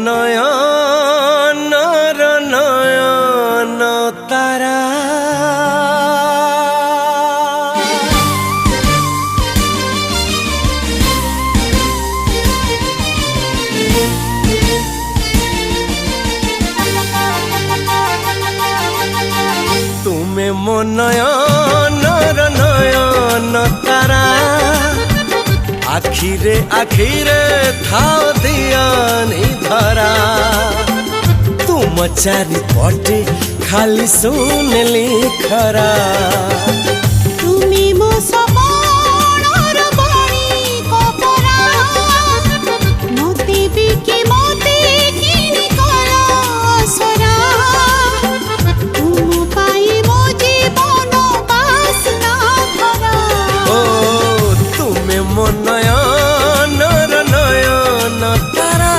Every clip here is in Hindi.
নয়নর নয়ন তারা। তুমি মো নয়নর নয়ন তারা, আখিরে আখিরে থাও দিয়ানি ধরা। तुम चारि पटे खाली सुनली खरा। तुमी मो सपनर बणी कपरा, मोती बिकी मोती किनी कला असरा। तुम पाई मो जीवन बासना भरा। ओ तुमे मो नयनर नयन तारा।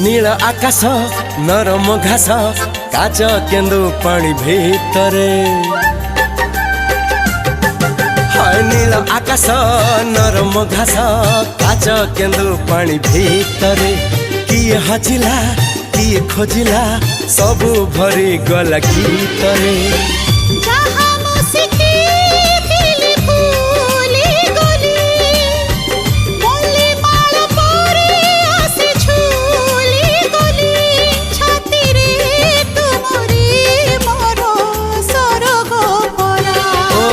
नील आकाश नरम घास काच केन्दु पानी भीतरे। हाय नील आकाश नरम घास काच केन्दु पानी भीतरे। किए हजिला किए खोजिला सबु भरी गला गीतरे। जहाँ मो सिखिथिली फूली गली, बोली माल परे आसे झूली गली। छातीरे तुमरे मोर सरग परा। ओ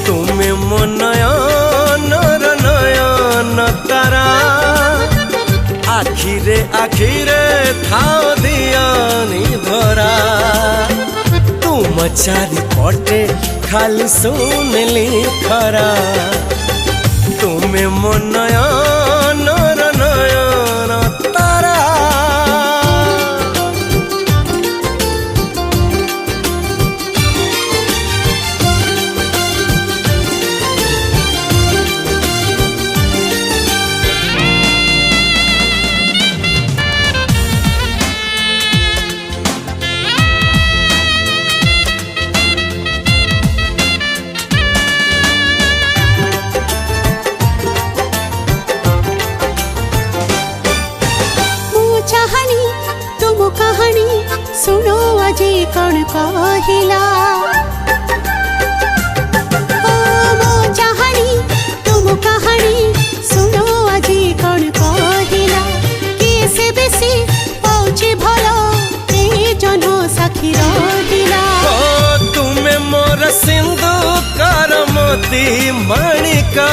तुमे मो नयनर नयन तारा, आखिरे आखिरे थाओ दियानी धरा। तुम चारि पटे खाली सुनली खरा। तुमे मो नयनर नयन तारा। चाहनी तुम कहानी सुनो अजी कौन कहिला। ओ मो चाहनी तुम कहानी सुनो अजी कौन कहिला। किसे बेसी पौचे भलो ए जनो साखी रहिला। ओ तुमे मोर सिंधु करमती माणिका,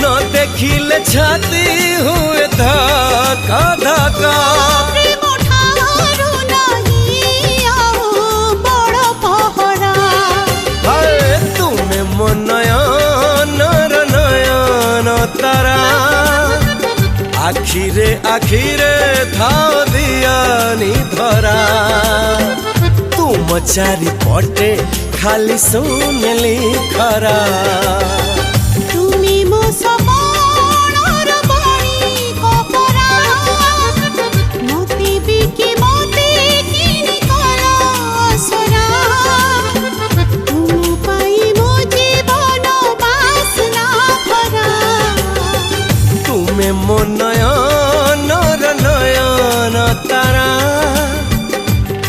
न देखिले छाती हुए धका धका। प्रेम ठारू नहीं आओ बड़ पहरा। हाय तुमे मो नयनर नयन तारा, आखिरे आखिरे थाओ दियानी धरा। तुम चारि पटे खाली सुनली खरा। तुमी मो सपनर बणी कपरा, मोती बिकी मोती किनी कला असरा। तुम पाई मो जीवन बासना भरा। तुमे मो नयनर नयन तारा।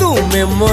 तुमे मो